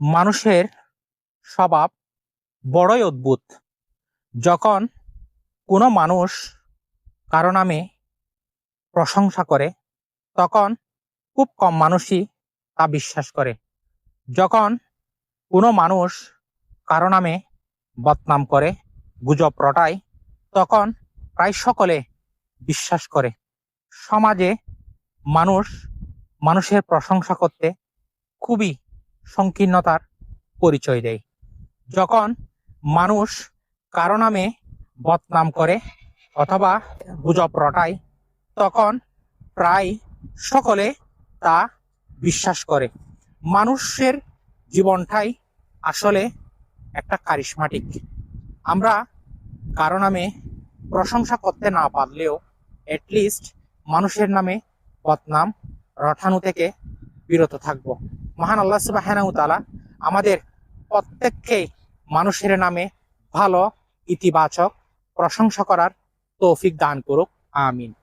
মানুষের স্বভাব বড়ই অদ্ভুত। যখন কোনো মানুষ কারো নামে প্রশংসা করে, তখন খুব কম মানুষই তা বিশ্বাস করে। যখন কোনো মানুষ কারো নামে বদনাম করে, গুজব রটায়, তখন প্রায় সকলে বিশ্বাস করে। সমাজে মানুষ মানুষের প্রশংসা করতে খুবই সংকীর্ণতার পরিচয় দেয়। যখন মানুষ কারো নামে বদনাম করে অথবা গুজব রটায়, তখন প্রায় সকলে তা বিশ্বাস করে। মানুষের জীবনটাই আসলে একটা কারিশমাটিক। আমরা কারো নামে প্রশংসা করতে না পারলেও অ্যাটলিস্ট মানুষের নামে বদনাম রটানো থেকে বিরত থাকব। মহান আল্লাহ সুবহানাহু ওয়া তাআলা আমাদের প্রত্যেককে মানুষের নামে ভালো, ইতিবাচক প্রশংসা করার তৌফিক দান করুক। আমিন।